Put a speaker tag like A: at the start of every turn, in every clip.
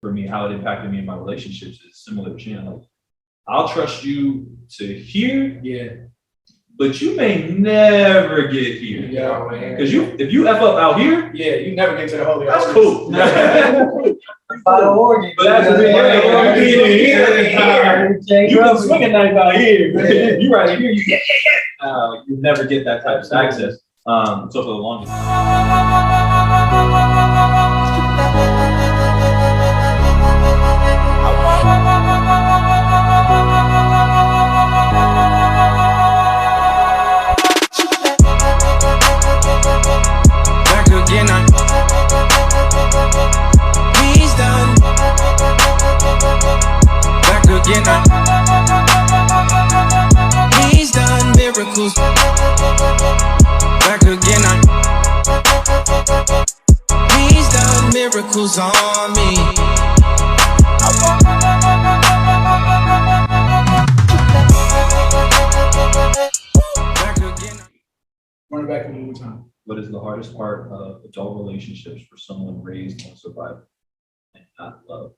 A: for me, how it impacted me in my relationships is similar to Shannon. Like, I'll trust you to hear, but you may never get here. Because if you F up out here,
B: you never get to the Holy
A: That's cool.
B: But that's
A: you can swing a knife out here. You right here, you never get that type of access. So for the longest.
C: He's done miracles. Back again, he's done miracles on me. Back again.
B: Run it back one more time.
A: What is the hardest part of adult relationships for someone raised on survival and not love?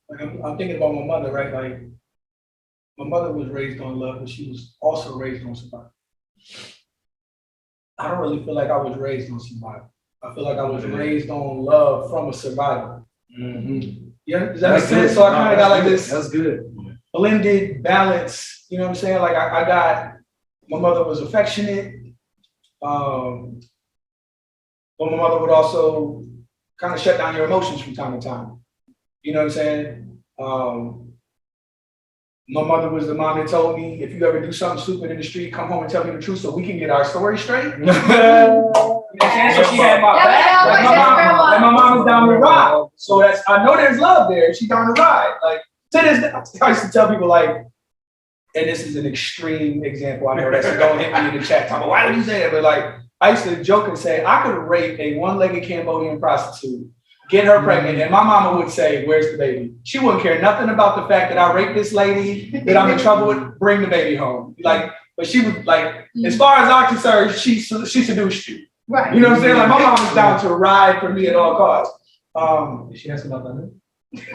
B: Like I'm thinking about my mother, right? Like my mother was raised on love, but she was also raised on survival. I don't really feel like I was raised on survival. I feel like I was raised on love from a survivor. Yeah, does that make sense? So I kind of got like this.
D: That's good.
B: Blended balance. You know what I'm saying? Like I got, my mother was affectionate, but my mother would also kind of shut down your emotions from time to time. You know what I'm saying? My mother was the mom that told me, if you ever do something stupid in the street, come home and tell me the truth so we can get our story straight. You know what I'm saying? So she had my back. Like my mom is down the ride. So that's, I know there's love there. She's down the ride. Like to this day, I used to tell people like, and this is an extreme example. I know that's, don't hit me in the chat. Talking, why would you say that? But like, I used to joke and say, I could rape a one-legged Cambodian prostitute, get her pregnant, and my mama would say, where's the baby? She wouldn't care nothing about the fact that I raped this lady, that I'm in trouble with, bring the baby home. Like, but she was like, as far as I'm concerned, she seduced you.
E: Right.
B: You know what I'm saying? Like my mom was down to ride for me at all costs.
D: Did she ask about that?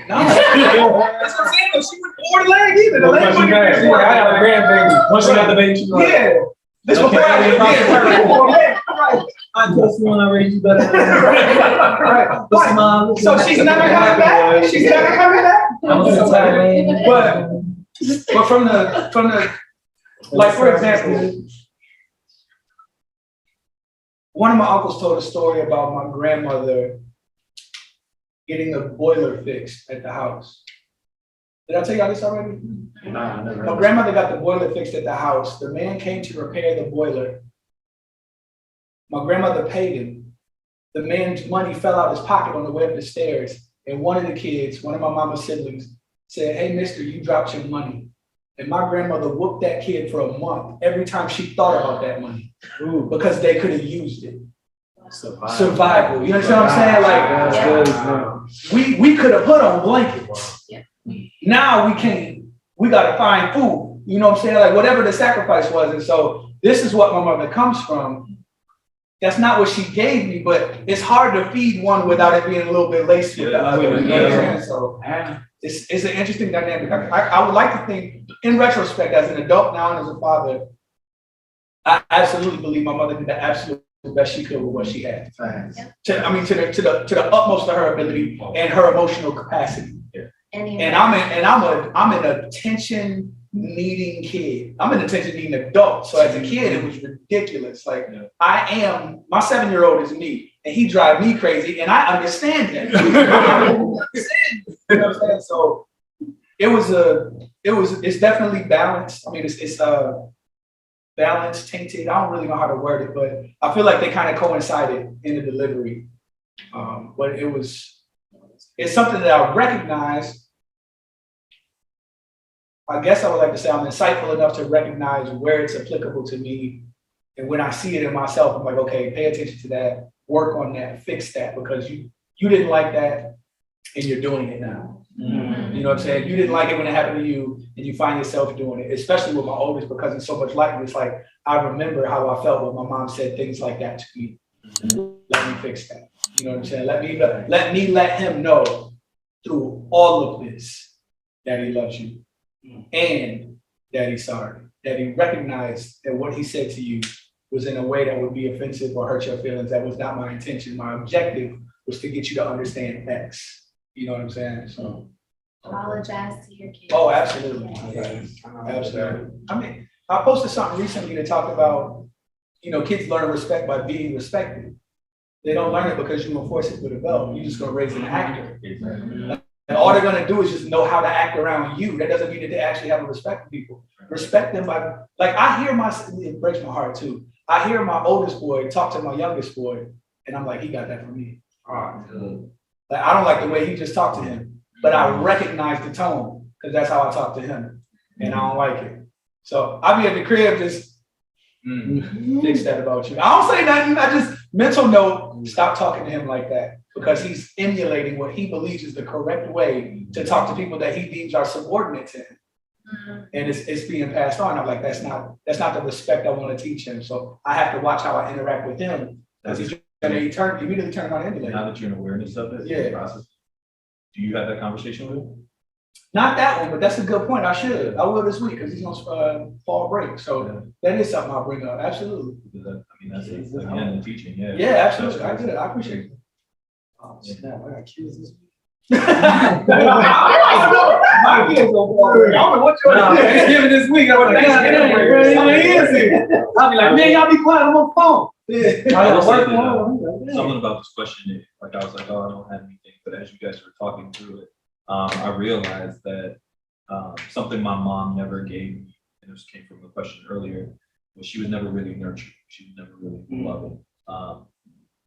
B: No, that's what I'm saying. She wouldn't pour the leg either. The leg wouldn't
D: I got a grandbaby. Once she got the baby, she was like,
B: yeah. This was before I did right.
D: I just want to raise you better.
B: Right. So she's never coming back. She's never coming back. But from the like, for example, one of my uncles told a story about my grandmother getting the boiler fixed at the house. Did I tell y'all this already?
D: Nah, never.
B: My grandmother got the boiler fixed at the house. The man came to repair the boiler. My grandmother paid him. The man's money fell out of his pocket on the way up the stairs. And one of the kids, one of my mama's siblings, said, hey, mister, you dropped your money. And my grandmother whooped that kid for a month every time she thought about that money. Ooh, because they could have used it. Survival. You understand what I'm saying? Like, we could have put on blankets. Now we can't. We got to find food. You know what I'm saying? Like, whatever the sacrifice was. And so this is what my mother comes from. That's not what she gave me, but it's hard to feed one without it being a little bit laced with the other. You know what I'm saying? So it's an interesting dynamic. I would like to think, in retrospect, as an adult now and as a father, I absolutely believe my mother did the absolute best she could with what she had. To the utmost of her ability and her emotional capacity. And I'm an attention needing kid. I'm an attention needing adult. So as a kid, it was ridiculous. Like my 7-year-old is me, and he drives me crazy, and I understand that. You know what I'm saying? So it's definitely balanced. I mean, it's balanced, tainted. I don't really know how to word it, but I feel like they kind of coincided in the delivery. But it's something that I recognize. I guess I would like to say I'm insightful enough to recognize where it's applicable to me. And when I see it in myself, I'm like, okay, pay attention to that, work on that, fix that, because you didn't like that. and you're doing it now. You know what I'm saying? You didn't like it when it happened to you, and you find yourself doing it, especially with my oldest, because he's so much like me. It's like, I remember how I felt when my mom said things like that to me. Let me fix that. You know what I'm saying? Let me let him know through all of this that he loves you and that he's sorry, that he recognized that what he said to you was in a way that would be offensive or hurt your feelings. That was not my intention. My objective was to get you to understand X. You know what I'm saying? So
E: apologize to your kids.
B: oh, absolutely. Absolutely. I mean, I posted something recently that talked about, you know, kids learn respect by being respected. They don't learn it because you enforce it with a belt. You're just gonna raise an actor. And all they're gonna do is just know how to act around you. That doesn't mean that they actually have a respect for people. Respect them by, like, I hear it breaks my heart too. I hear my oldest boy talk to my youngest boy, and I'm like, he got that from me. Like, I don't like the way he just talked to him, but I recognize the tone because that's how I talk to him, and I don't like it. So I be at the crib just fix that about you. I don't say nothing. I just mental note, stop talking to him like that because he's emulating what he believes is the correct way to talk to people that he deems are subordinate to him. And it's being passed on. I'm like, that's not the respect I want to teach him. So I have to watch how I interact with him because he's going to immediately turn around and emulate.
A: Now that you're in awareness of it,
B: Yeah.
A: process, do you have that conversation with him?
B: Not that one, but that's a good point. I should. I will this week because he's on fall break. So that is something I'll bring up. Absolutely.
A: Because that, I mean, that's again the teaching. Yeah.
B: Yeah, absolutely. I did. I appreciate it.
D: Oh, snap, I got kids this week.
B: I don't know. My kids don't worry. I don't know what you're doing.
D: Thanksgiving this week. I'm like, I'll be like, man, y'all be quiet. I'm on phone.
A: I will say that, something about this question, like I was like, oh, I don't have anything. But as you guys were talking through it, I realized that something my mom never gave me, and this came from the question earlier, was she was never really nurtured. She was never really loving.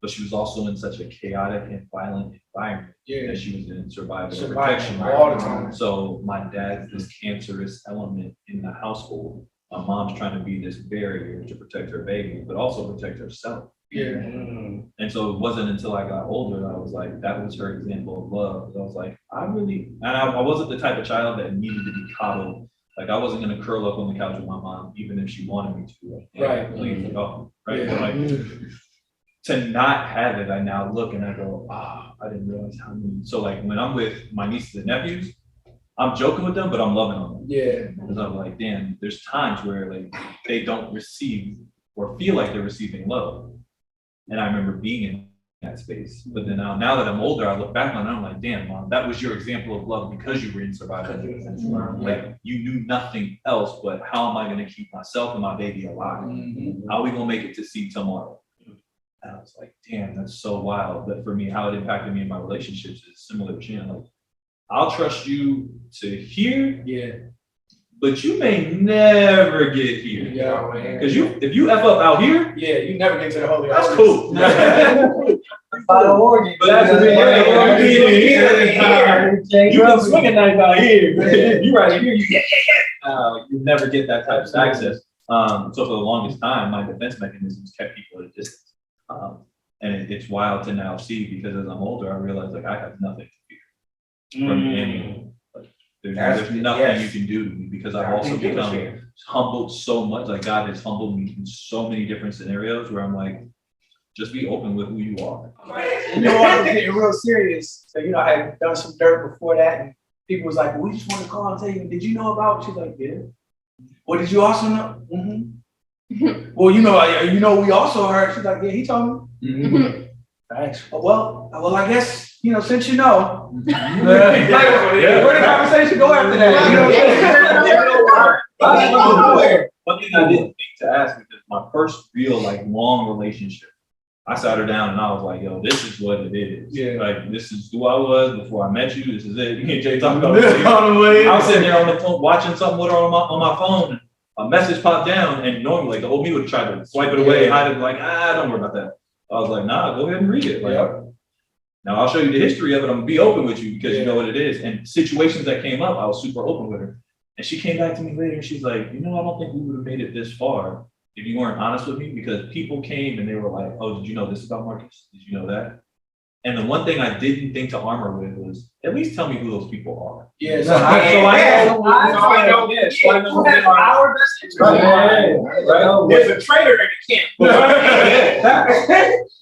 A: But she was also in such a chaotic and violent environment that she was in survival and protection
B: all the time.
A: So my dad's this cancerous element in the household. My mom's trying to be this barrier to protect her baby, but also protect herself.
B: Yeah.
A: And so it wasn't until I got older that I was like, that was her example of love. I was like, I wasn't the type of child that needed to be coddled. Like I wasn't gonna curl up on the couch with my mom, even if she wanted me to. Like,
B: Right.
A: Please, go. Right.
B: Yeah.
A: But like, to not have it, I now look and I go, I didn't realize how many. So like when I'm with my nieces and nephews, I'm joking with them, but I'm loving on them.
B: Yeah.
A: Because I'm like, damn, there's times where like they don't receive or feel like they're receiving love. And I remember being in that space. But then now that I'm older, I look back on it and I'm like, damn, Mom, that was your example of love because you were in survival. Like you knew nothing else, but how am I gonna keep myself and my baby alive? How are we gonna make it to see tomorrow? And I was like, damn, that's so wild. But for me, how it impacted me in my relationships is similar to Shannon. Like, I'll trust you to hear, but you may never get here.
B: Yeah, man.
A: Because if you F up out here,
B: you never get to the Holy
A: that's
B: Holy.
A: cool.
D: By the organ.
A: But that's you can swing a knife out here. You right here, you never get that type of access. So for the longest time, my defense mechanisms kept people at a distance. And it's wild to now see because as I'm older, I realize like I have nothing to fear from anyone. Like, there's nothing you can do to me because I've also become humbled so much. Like God has humbled me in so many different scenarios where I'm like, just be open with who you are.
B: You know, I was getting real serious. So, you know, I had done some dirt before that, and people was like, well, we just want to call and tell you, did you know about? She's like, yeah. Well, did you also know? Well, you know, we also heard. She's like, yeah, he told me. Thanks. Well, I guess, you know, since you know, where the conversation go after that? You know what I'm saying?
A: One thing I didn't think to ask because my first real like long relationship, I sat her down and I was like, yo, this is what it is.
B: Yeah.
A: Like this is who I was before I met you. This is it. Me and Jay talking about it. I was sitting there on the phone watching something with her on my phone. A message popped down, and normally like the old me would try to swipe it away, hide it, like, don't worry about that. I was like, nah, go ahead and read it. Like, now I'll show you the history of it. I'm gonna be open with you because you know what it is. And situations that came up, I was super open with her. And she came back to me later and she's like, you know, I don't think we would have made it this far if you weren't honest with me because people came and they were like, oh, did you know this about Marcus? Did you know that? And the one thing I didn't think to armor with was, at least tell me who those people are.
B: Yeah,
A: So I know
B: our best interest.
A: Right?
F: There's a traitor in the camp.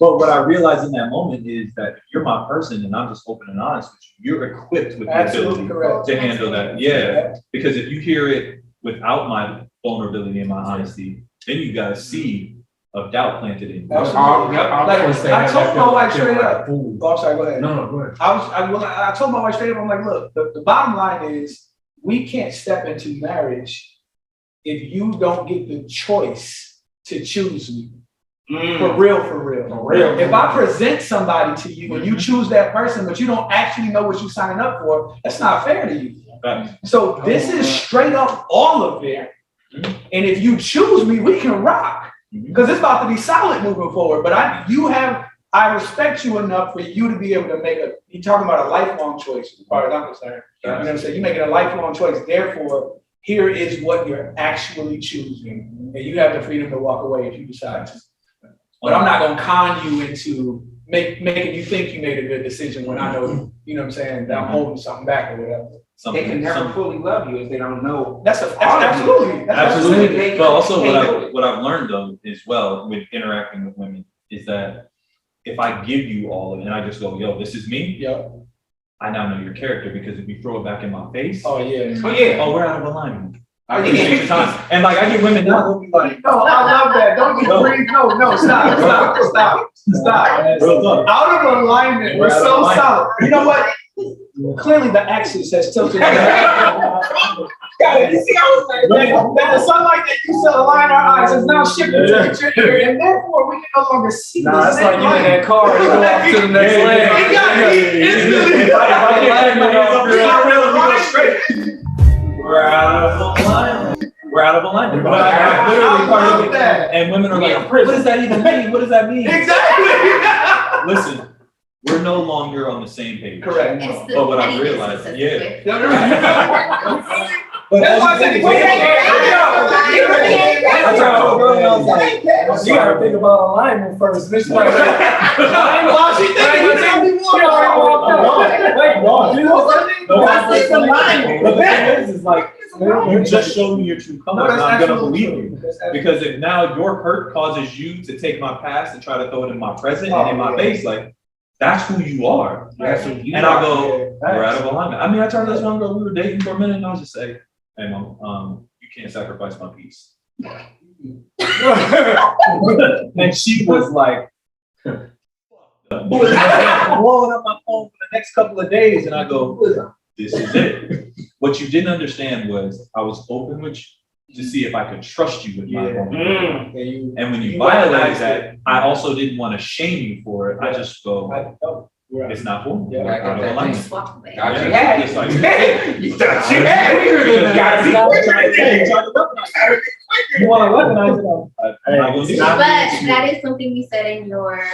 A: But what I realized in that moment is that if you're my person and I'm just open and honest with you, you're equipped with the
B: Absolutely
A: ability
B: correct.
A: to handle that. Yeah. Because if you hear it without my vulnerability and my honesty, then you got a seed of doubt planted in you.
B: Absolutely. I told my wife straight up. Oh, I'm sorry, go ahead.
D: No, go ahead.
B: I told my wife straight up, I'm like, look, the bottom line is we can't step into marriage if you don't get the choice to choose me. For real, for real.
D: For real.
B: If I present somebody to you and you choose that person, but you don't actually know what you're signing up for, that's not fair to you.
A: Right.
B: So this is straight up all of it. And if you choose me, we can rock. Because it's about to be solid moving forward. But I respect you enough for you to be able to make you're talking about a lifelong choice, as far as I'm concerned. You know what I'm saying? You're making a lifelong choice. Therefore, here is what you're actually choosing. And you have the freedom to walk away if you decide to. But I'm not gonna con you into making you think you made a good decision when I know, you know what I'm saying, that I'm holding something back or whatever.
F: They can never fully love you if they don't know.
B: That's absolutely.
A: Absolutely. But also what I've learned though as well with interacting with women is that if I give you all of it and I just go, yo, this is me,
B: Yeah.
A: I now know your character, because if you throw it back in my face,
B: Oh yeah.
A: oh, we're out of alignment. I appreciate your time. And like I get women now, they'll be like,
B: No, I love that. Don't get free. No, stop.
A: real talk.
B: Out of alignment. We're so solid. You know what? Clearly the axis has tilted.
F: You see, I was like,
B: That the sunlight that used to align our eyes is now shifting to your ear, and therefore we can no longer see the
D: That's
B: same
D: like you in
B: light.
D: that car and go off to the next lane.
B: You got me. Instantly.
A: If I can't get my straight. We're out of alignment. We're out of alignment.
B: I
A: Literally part of
B: love
A: it.
B: that.
A: And women are like, what does that even mean? What does that mean?
B: Exactly.
A: Listen, we're no longer on the same page.
B: Correct.
E: It's the
A: But what I've
E: pettiness
A: realized,
E: that's
A: yeah.
E: with-
B: That's why I said,
D: I told a girl, I was like, you gotta think about alignment first. This is like,
A: The thing is like, you just showed me your true color, and I'm gonna believe you. Because if now your hurt causes you to take my past and try to throw it in my present and in my face, like, that's who you are. And I'll go, we're out of alignment. I mean, I told this one girl, we were dating for a minute, and I was just say, hey, mom, you can't sacrifice my peace. And she was like, blowing up my phone for the next couple of days, and I go, this is it. What you didn't understand was I was open with you to see if I could trust you with my vulnerability. And when you violate that, I also didn't want to shame you for it. I just go, it's not for me.
B: Yeah,
A: We're out of alignment.
E: Just walk away.
F: Gotcha.
A: Yeah, it's like,
F: You thought you had it.
D: you wanna weaponize it?
A: I'm not gonna do
E: But
A: that.
E: that is something you said in your, I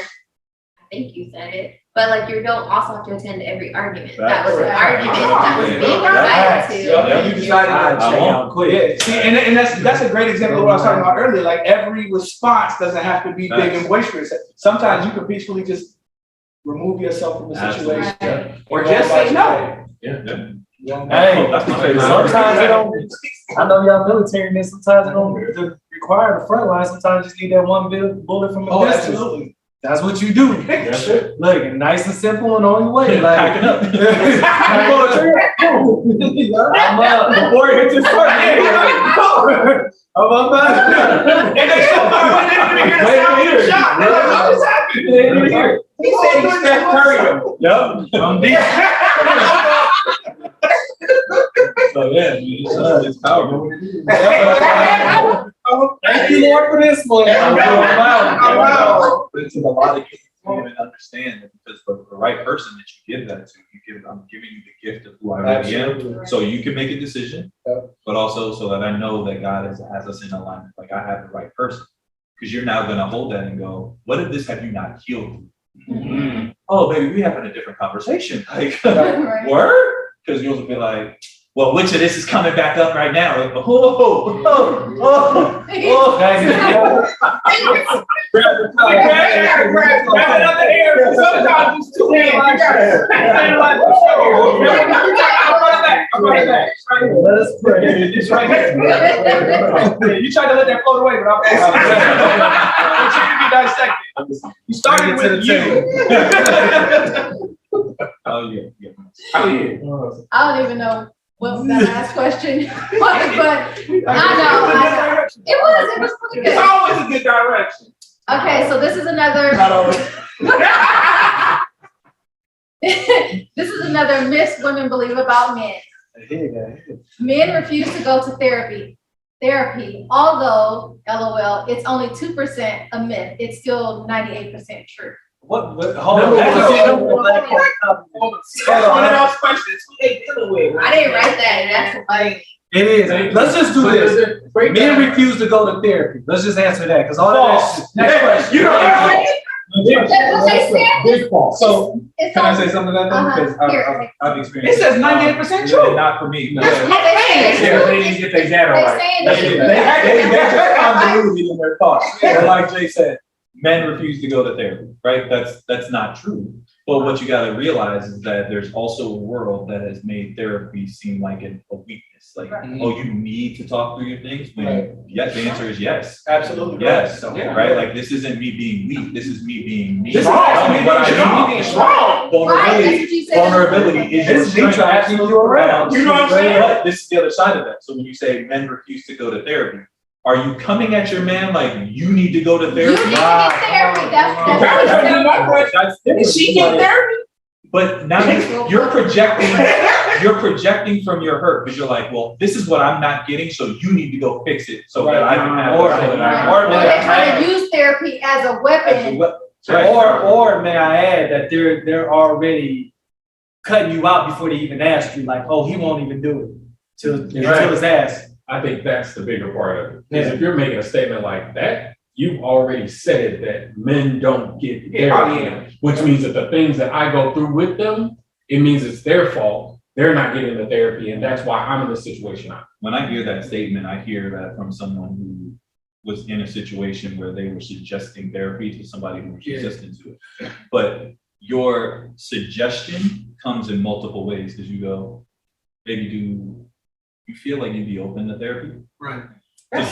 E: think you said it, but like you don't also have to attend every argument. That was an argument that was being invited
A: Yeah,
B: You
E: to.
B: decided
A: I won't.
B: Yeah, see, and that's a great example of what I was talking about earlier. Like every response doesn't have to be big and boisterous. Sometimes you can peacefully just remove yourself from the
A: Absolutely.
B: situation.
F: Or just say no.
A: Yeah.
D: Hey,
A: That's my favorite.
D: sometimes it don't, I know y'all military, and sometimes it don't require the front line. Sometimes you just need that one bullet from
B: Oh,
D: a distance.
B: absolutely.
D: That's what you do.
A: That's it.
D: Look, nice and simple and on your way. Like,
A: Packing up.
D: I'm up.
A: Before it hits his part.
B: Oh, my bad. And they still what just happened?
F: He said he's Steph Curry.
A: Yep. I'm deep. So yeah, it's powerful.
D: Thank you, Lord, for this one.
A: But it's a lot of you don't even understand that because the right person that you give that to, I'm giving you the gift of who I really am. So you can make a decision, but also so that I know that God has us in alignment. Like I have the right person. Because you're now gonna hold that and go, what if this have you not healed? Mm-hmm. Oh, baby, we having a different conversation. Like, word? Because you'll be like, well, which of this is coming back up right now? Like,
F: Grab it up the air. Sometimes it's too hands. You gotta stand like the show. I'm running back.
D: Let us pray.
F: It's right here. You tried to let that float away, but I'm continue to be dissected. You started with you.
A: Oh, yeah.
F: Oh, yeah.
G: I don't even know what was that last question, but I know. It was pretty
F: It's
G: good.
F: always a good direction.
G: Okay, so this is another.
F: Not always.
G: This is another myth women believe about men. Men refuse to go to therapy. Although, LOL, it's only 2% a myth. It's still 98% true.
D: Hold on.
F: That's one of those questions we ain't dealing with.
E: I didn't write that, that's like.
D: It is. Let's just do this. Men refuse to go to therapy. Let's just answer that, because all that. Next question.
F: You know what I'm saying?
G: That's what they said.
D: So,
G: It's
A: Can I
G: only-
A: say something to that though? Because
G: Here.
A: I've experienced.
F: It says 98% true.
A: Not for me. No.
G: That's what they said.
F: Yeah, they didn't get their data
G: They
F: right.
G: saying
A: They
G: that.
A: just convoluted in their thoughts. And like Jay said, men refuse to go to therapy, right? That's not true. But what you gotta realize is that there's also a world that has made therapy seem like a weakness. Like, oh, you need to talk through your things? Yes, the answer is yes.
B: Absolutely.
A: Yes,
F: Yeah.
A: right? Like, this isn't me being weak, this is me being me.
F: This is
A: Tell me what I
F: being
A: need.
F: strong.
G: Right, that's what you said.
A: Vulnerability is your
D: This is me
A: strength.
D: trying to keep you around.
F: You know what I'm saying?
A: But this is the other side of that. So when you say men refuse to go to therapy, are you coming at your man like you need to go to
G: You
A: therapy?
G: need to get therapy. That's
F: That was
G: what
F: gonna be my question.
A: That's different.
F: Is she getting therapy?
A: But now you're projecting from your hurt because you're like, well, this is what I'm not getting, so you need to go fix it so that I can have it.
G: Or they're trying to use therapy as a weapon.
D: Or may I add that they're already cutting you out before they even ask you, like, oh, he won't even do it till it's asked.
H: I think that's the bigger part of it. Because if you're making a statement like that, you've already said that men don't get therapy, which means that the things that I go through with them, it means it's their fault. They're not getting the therapy, and that's why I'm in the situation I'm in.
A: When I hear that statement, I hear that from someone who was in a situation where they were suggesting therapy to somebody who was resistant to it. But your suggestion comes in multiple ways because you go, baby, do you feel like you'd be open to therapy?
B: Right.
G: Can you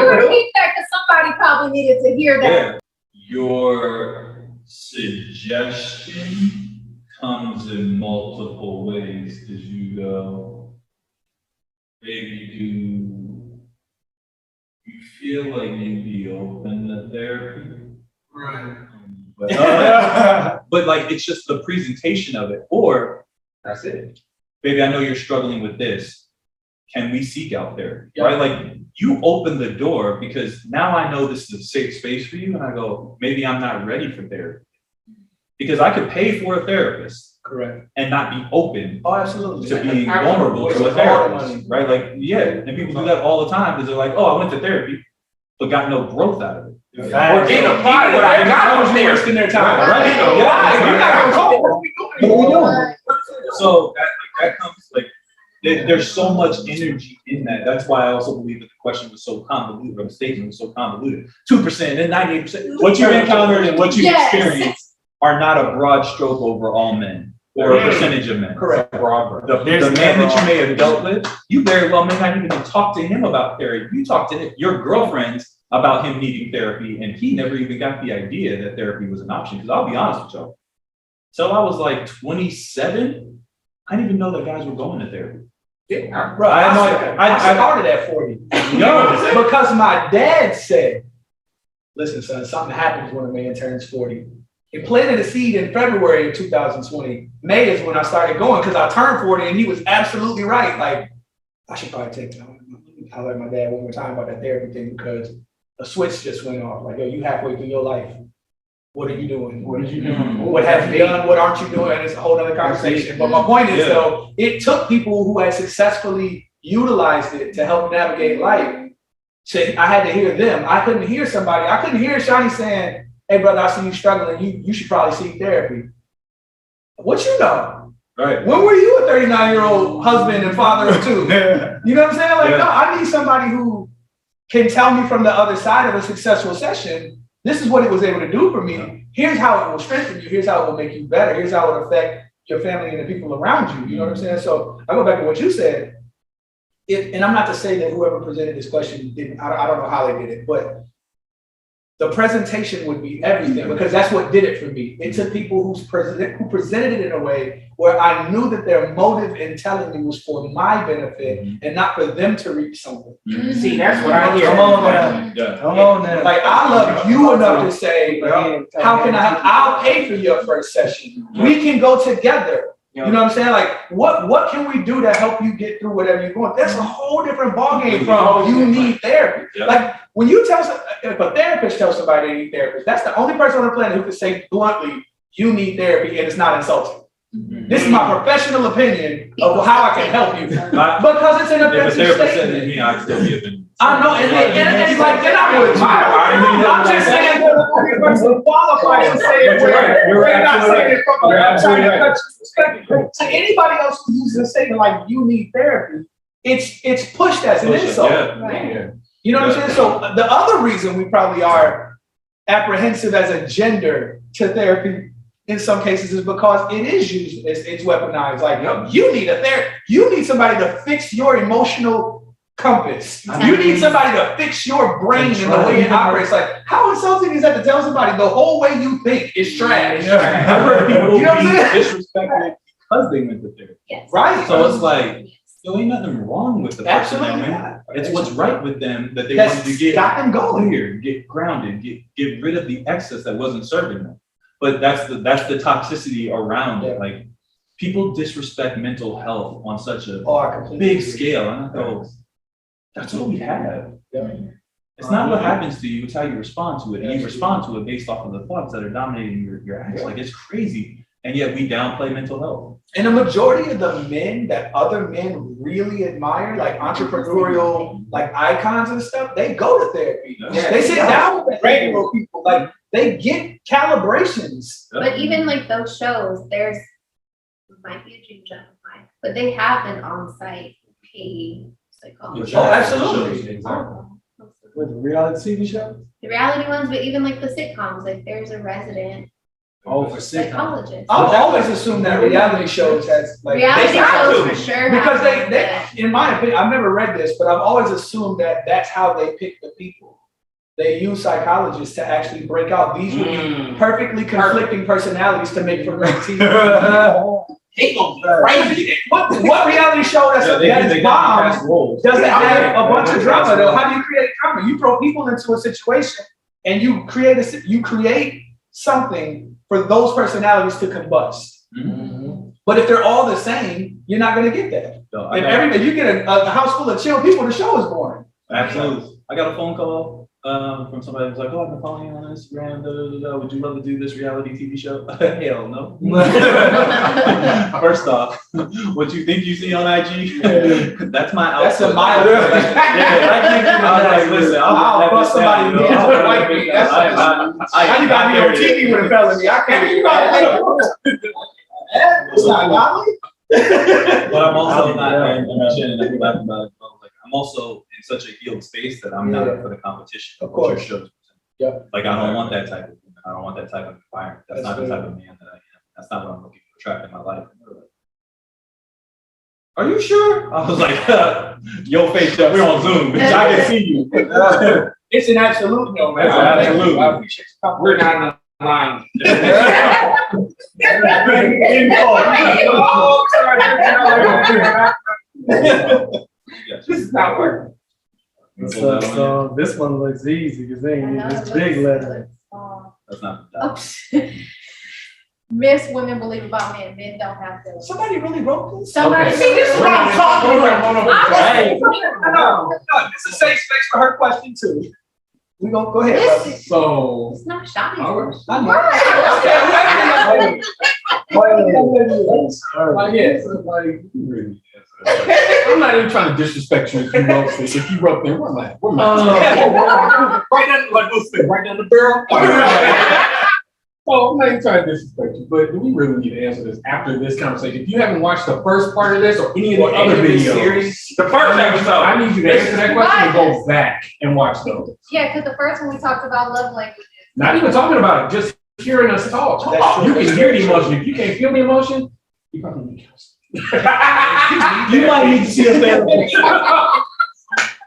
G: repeat that? Because somebody probably needed to hear that.
A: Yeah. Your suggestion comes in multiple ways because you go, baby, do you feel like you'd be open to therapy?
B: Right.
A: But like, it's just the presentation of it, or
F: That's it.
A: baby, I know you're struggling with this. Can we seek out therapy?
B: Yeah.
A: Right? Like, you open the door because now I know this is a safe space for you. And I go, maybe I'm not ready for therapy. Because I could pay for a therapist.
B: Correct.
A: And not be open
B: Oh, absolutely.
A: to being vulnerable to a therapist. Right? Like, yeah. And people do that all the time because they're like, oh, I went to therapy, but got no growth out of it.
F: Or in a party where I got was wasting their time.
A: Right.
F: You're not gonna go. What we doing?
A: So that comes like, there's so much energy in that. That's why I also believe that the question was so convoluted, or the statement was so convoluted. 2% and 98%. What you've encountered and what you've experienced are not a broad stroke over all men or a percentage of men.
B: Correct.
A: The man that you may have dealt with, you very well may not even talk to him about therapy. You talk to your girlfriends about him needing therapy, and he never even got the idea that therapy was an option. Because I'll be honest with y'all, till I was like 27, I didn't even know that guys were going to therapy.
B: Yeah, bro, I started at 40. Because my dad said, listen, son, something happens when a man turns 40. He planted a seed in February of 2020. May is when I started going because I turned 40 and he was absolutely right. Like, I should probably take time. I like my dad one more time about that therapy thing because a switch just went off. Like, yo, you halfway through your life. What are you doing? What are you doing? What have you done? What aren't you doing? And it's a whole other conversation. But my point is, though, it took people who had successfully utilized it to help navigate life. I had to hear them. I couldn't hear somebody. I couldn't hear Shani saying, hey, brother, I see you struggling. You should probably seek therapy. What you know?
A: Right.
B: When were you a 39-year-old husband and father of two? You know what I'm saying? Like, no, I need somebody who can tell me from the other side of a successful session, this is what it was able to do for me. Here's how it will strengthen you. Here's how it will make you better. Here's how it will affect your family and the people around you. You know what I'm saying? So I go back to what you said. And I'm not to say that whoever presented this question didn't, I don't know how they did it, but the presentation would be everything, because that's what did it for me. It took people who presented it in a way where I knew that their motive in telling me was for my benefit and not for them to reach something.
F: See, that's what I hear.
B: Come on now. Come on now. Like, I love you enough to say, how can I'll pay for your first session. We can go together. You know what I'm saying? Like, what can we do to help you get through whatever you're going? That's a whole different ballgame from you need therapy. Like, when you if a therapist tells somebody they need therapy, that's the only person on the planet who can say bluntly, you need therapy, and it's not insulting. This is my professional opinion of how I can help you. Because it's an offensive statement.
A: I still give it.
B: I know, and like, then I would admire. I'm just saying that the only person qualified to say it where they're not saying it from a trying to cut your perspective. To anybody else who uses a statement like you need therapy, it's pushed as an insult. You know what I'm saying? So the other reason we probably are apprehensive as a gender to therapy in some cases is because it is used, it's weaponized. Like, you need a therapist, you need somebody to fix your emotional compass. You need somebody to fix your brain and the way it operates. Like, how insulting is that to tell somebody the whole way you think is trash? I've heard people be disrespected because they went to therapy.
E: Yes.
B: Right.
A: So it's like, there ain't nothing wrong with the person.
B: Absolutely
A: not. It's what's right with them that they wanted to get
B: them going
A: here, get grounded, get rid of the excess that wasn't serving them. But that's the toxicity around it. Like, people disrespect mental health on such a big scale. And I go, that's all we have. It's not what happens to you, it's how you respond to it. And you respond to it based off of the thoughts that are dominating your acts. Like, it's crazy. And yet we downplay mental health.
B: And the majority of the men that other men really admire, like entrepreneurial, like icons and stuff, they go to therapy. They sit down with regular people. Like, they get calibrations.
E: But even like those shows, there's might be a June July, but they have an on-site paid psychologist.
B: Oh, absolutely.
D: With the reality TV shows?
E: The reality ones, but even like the sitcoms, like there's a resident
D: for
E: psychologist.
B: I've always assumed that reality shows has like
E: reality shows for sure
B: because they in my opinion, I've never read this, but I've always assumed that that's how they pick the people. They use psychologists to actually break out. These would be perfectly conflicting personalities to make for great TV. What reality show that is bomb doesn't have a bunch of drama though? How do you create drama? You throw people into a situation and you create something for those personalities to combust. But if they're all the same, you're not going to get that. If you get a house full of chill people, the show is boring.
A: Absolutely. I got a phone call from somebody who's like, "Oh, I've been following you on Instagram. Would you love to do this reality TV show?" Hell no. First off, what you think you see on IG, that's my outfit.
B: That's a mile.
A: Listen,
B: I'll bust somebody who like me. How you got me on TV with a felony? I can't. It's not godly.
A: But I'm also not, and Shannon, I feel bad about it. Like, I'm also in such a healed space that I'm not up for the competition.
B: Of course.
A: Like, I don't want that type of, I don't want that type of environment. That's not the type of man that I am. That's not what I'm looking to attract in my life. Are you sure? I was like, your face, we're on Zoom, bitch. I can see you.
B: It's an absolute no, man.
A: Absolutely.
B: I appreciate you. We're not lying. This is not working.
D: So this one looks easy because they ain't need this big letter.
A: That's not.
G: Miss women believe about men. Men don't have to.
B: Somebody really wrote this?
G: Somebody.
B: See, this is what I'm talking about. No, this is a safe space for her question too. We gonna go ahead.
H: So
E: It's not shocking.
H: I'm not even trying to disrespect you if you wrote this. If you wrote there, we're like, right down the barrel. So I'm not even trying to disrespect you, but do we really need to answer this after this conversation? If you haven't watched the first part of this or any of the other videos,
A: the first episode,
H: I need you to answer that question and go back and watch those.
G: Yeah, because the first one we talked about love languages.
H: Not even talking about it, just hearing us talk. You can hear the emotion. If you can't feel the emotion, you probably need counseling.
B: You might need to see a therapist.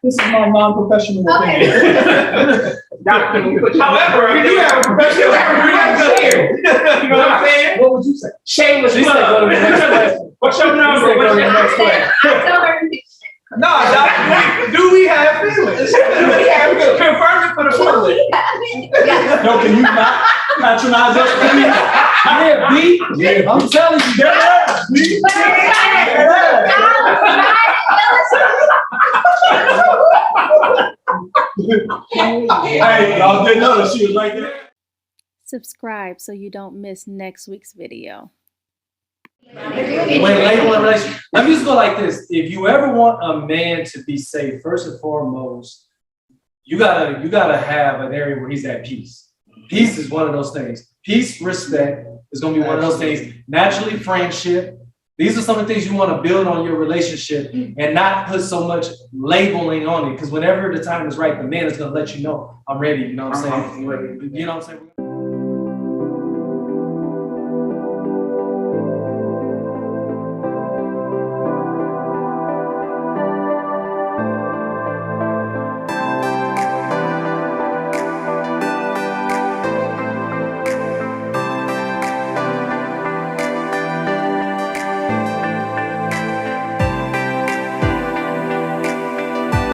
B: This is my non-professional opinion.
F: However, if you have a professional, you know what I'm saying?
H: What would you say?
F: Shameless
B: She said go to the next
F: plug.
B: question.
F: What's your number?
B: Go to the next question.
F: No, do we have feelings? Confirm it for the public.
B: No, can you not patronize us? Yeah, B. Yeah, I'm telling you, there B. Hey, y'all didn't notice she was right there.
I: Subscribe so you don't miss next week's video.
D: When label a relationship, let me just go like this. If you ever want a man to be safe, first and foremost, you gotta have an area where he's at peace. Peace is one of those things. Peace, respect is gonna be one of those things. Naturally, friendship. These are some of the things you want to build on your relationship and not put so much labeling on it. Because whenever the time is right, the man is gonna let you know, I'm ready. You know what I'm saying? You know what I'm saying?